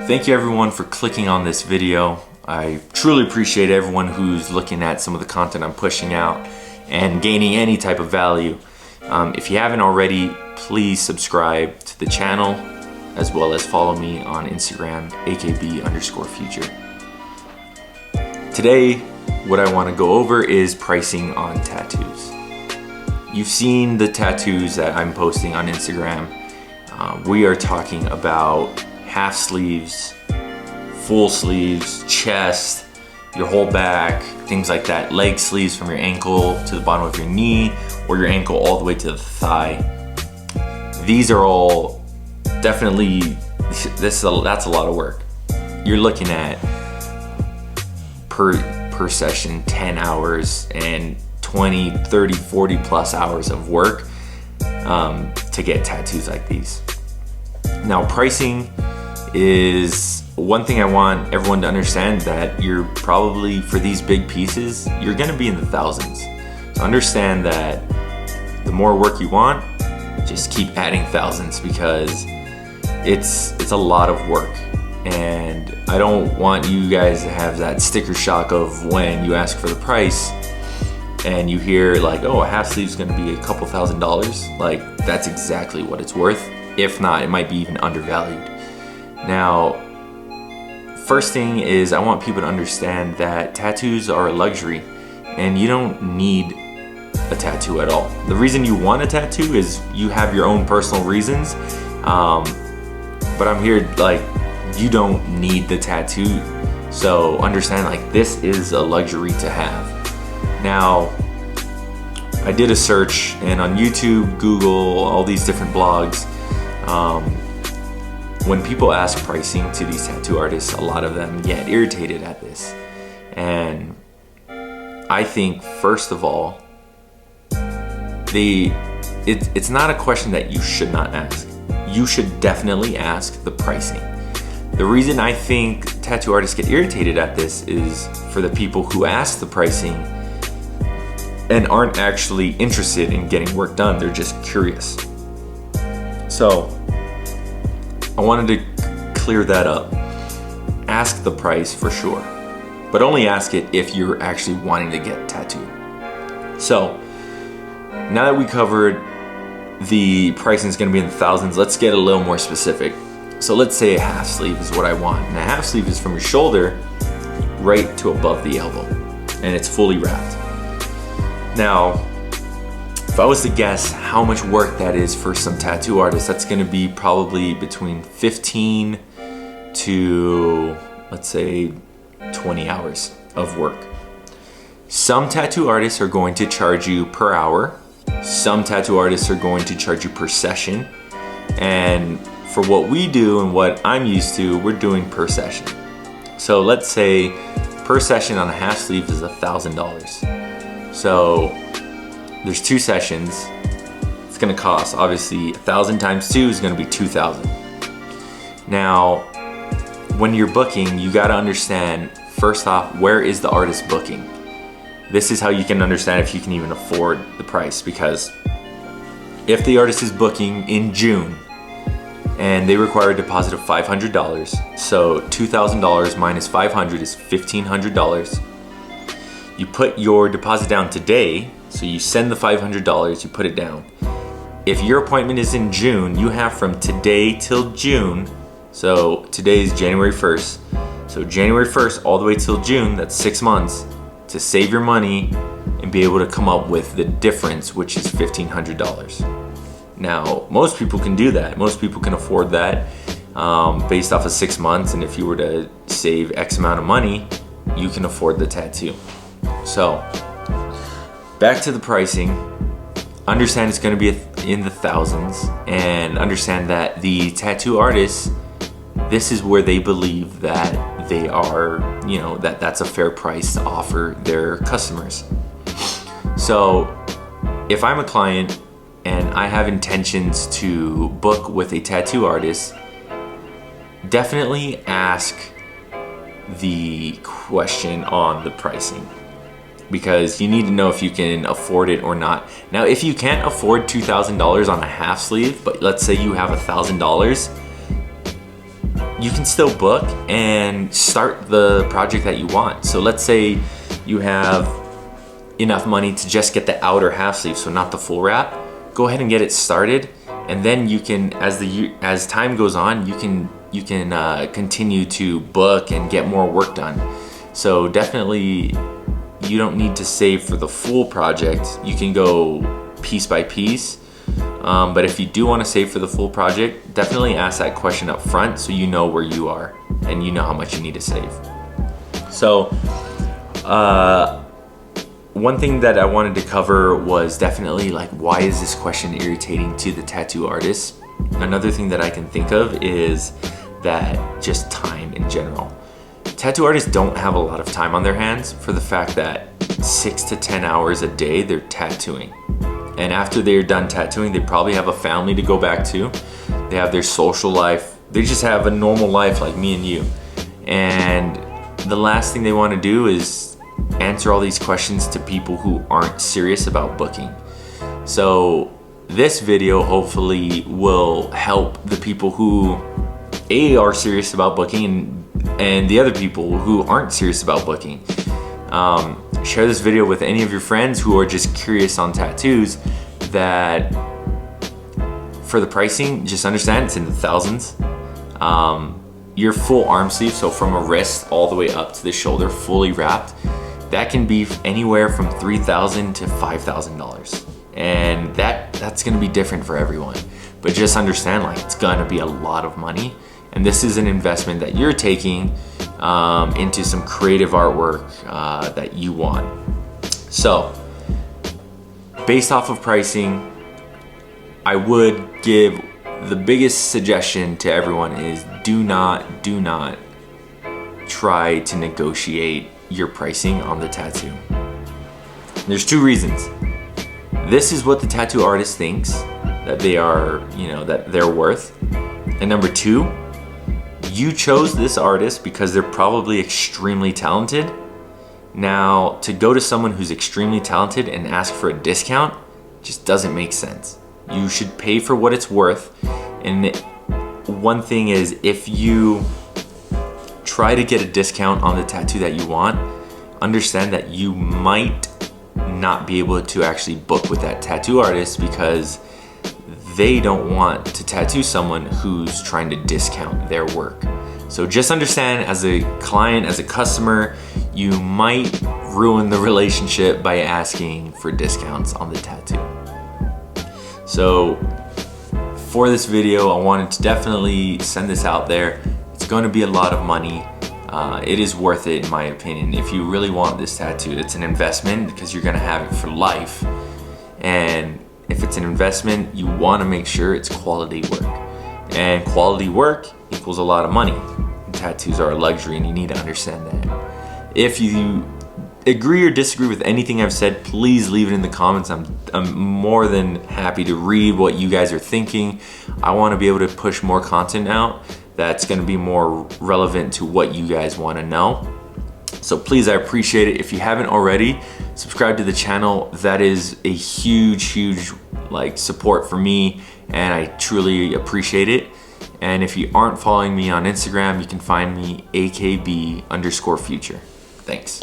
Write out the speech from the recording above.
Thank you everyone for clicking on this video. I truly appreciate everyone who's looking at some of the content I'm pushing out and gaining any type of value. If you haven't already, please subscribe to the channel as well as follow me on Instagram, akb_future. Today, what I want to go over is pricing on tattoos. You've seen the tattoos that I'm posting on Instagram. We are talking about half sleeves, full sleeves, chest, your whole back, things like that. Leg sleeves from your ankle to the bottom of your knee or your ankle all the way to the thigh. These are all definitely, that's a lot of work. You're looking at per session 10 hours and 20, 30, 40 plus hours of work to get tattoos like these. Now pricing is one thing I want everyone to understand, that you're probably, for these big pieces, you're gonna be in the thousands. So understand that the more work you want, just keep adding thousands, because it's a lot of work. And I don't want you guys to have that sticker shock of when you ask for the price and you hear like, oh, a half sleeve is gonna be a couple $1,000s. Like, that's exactly what it's worth. If not, it might be even undervalued. Now, first thing is I want people to understand that tattoos are a luxury and you don't need a tattoo at all. The reason you want a tattoo is you have your own personal reasons, but I'm here, like, you don't need the tattoo. So understand, like, this is a luxury to have. Now, I did a search, and on YouTube, Google, all these different blogs, when people ask pricing to these tattoo artists, a lot of them get irritated at this. And I think, first of all, it's not a question that you should not ask. You should definitely ask the pricing. The reason I think tattoo artists get irritated at this is for the people who ask the pricing and aren't actually interested in getting work done. They're just curious. So I wanted to clear that up. Ask the price for sure, but only ask it if you're actually wanting to get tattooed. So now that we covered the pricing is going to be in the thousands, let's get a little more specific. So let's say a half sleeve is what I want. And a half sleeve is from your shoulder right to above the elbow, and it's fully wrapped. Now, if I was to guess how much work that is for some tattoo artists, that's going to be probably between 15 to, let's say, 20 hours of work. Some tattoo artists are going to charge you per hour. Some tattoo artists are going to charge you per session. And for what we do and what I'm used to, we're doing per session. So let's say per session on a half sleeve is $1,000. So there's 2 sessions. It's gonna cost, obviously, 1,000 times 2 is gonna be 2,000. Now, when you're booking, you gotta understand, first off, where is the artist booking? This is how you can understand if you can even afford the price, because if the artist is booking in June and they require a deposit of $500, so $2,000 minus $500 is $1,500. You put your deposit down today, so you send the $500, you put it down. If your appointment is in June, you have from today till June, so today is January 1st, so January 1st all the way till June, that's 6 months, to save your money and be able to come up with the difference, which is $1,500. Now, most people can do that. Most people can afford that based off of 6 months, and if you were to save X amount of money, you can afford the tattoo. So, back to the pricing. Understand it's going to be in the thousands, and understand that the tattoo artists, this is where they believe that they are, you know, that's a fair price to offer their customers. So if I'm a client and I have intentions to book with a tattoo artist, definitely ask the question on the pricing, because you need to know if you can afford it or not. Now, if you can't afford $2,000 on a half sleeve, but let's say you have $1,000, you can still book and start the project that you want. So let's say you have enough money to just get the outer half sleeve, so not the full wrap. Go ahead and get it started, and then you can, as time goes on, you can continue to book and get more work done. So definitely, you don't need to save for the full project. You can go piece by piece. But if you do want to save for the full project, definitely ask that question up front so you know where you are and you know how much you need to save. So one thing that I wanted to cover was definitely like, why is this question irritating to the tattoo artist? Another thing that I can think of is that just time in general. Tattoo artists don't have a lot of time on their hands for the fact that 6 to 10 hours a day they're tattooing. And after they're done tattooing, they probably have a family to go back to. They have their social life. They just have a normal life like me and you. And the last thing they want to do is answer all these questions to people who aren't serious about booking. So this video hopefully will help the people who are serious about booking and the other people who aren't serious about booking. Share this video with any of your friends who are just curious on tattoos, that for the pricing, just understand it's in the thousands. Your full arm sleeve, so from a wrist all the way up to the shoulder, fully wrapped, that can be anywhere from $3,000 to $5,000. And that's gonna be different for everyone. But just understand, like, it's gonna be a lot of money. And this is an investment that you're taking into some creative artwork that you want. So, based off of pricing, I would give the biggest suggestion to everyone is do not try to negotiate your pricing on the tattoo. There's two reasons. This is what the tattoo artist thinks that they are, that they're worth. And number two, you chose this artist because they're probably extremely talented. Now, to go to someone who's extremely talented and ask for a discount just doesn't make sense. You should pay for what it's worth. And one thing is, if you try to get a discount on the tattoo that you want, understand that you might not be able to actually book with that tattoo artist because they don't want to tattoo someone who's trying to discount their work. So just understand, as a client, as a customer, you might ruin the relationship by asking for discounts on the tattoo. So for this video, I wanted to definitely send this out there. It's going to be a lot of money. It is worth it in my opinion. If you really want this tattoo, it's an investment because you're going to have it for life. And if it's an investment, you want to make sure it's quality work. And quality work equals a lot of money. Tattoos are a luxury and you need to understand that. If you agree or disagree with anything I've said, please leave it in the comments. I'm more than happy to read what you guys are thinking. I want to be able to push more content out that's going to be more relevant to what you guys want to know. So please, I appreciate it. If you haven't already, subscribe to the channel. That is a huge like support for me, and I truly appreciate it. And if you aren't following me on Instagram, you can find me AKB_future. Thanks.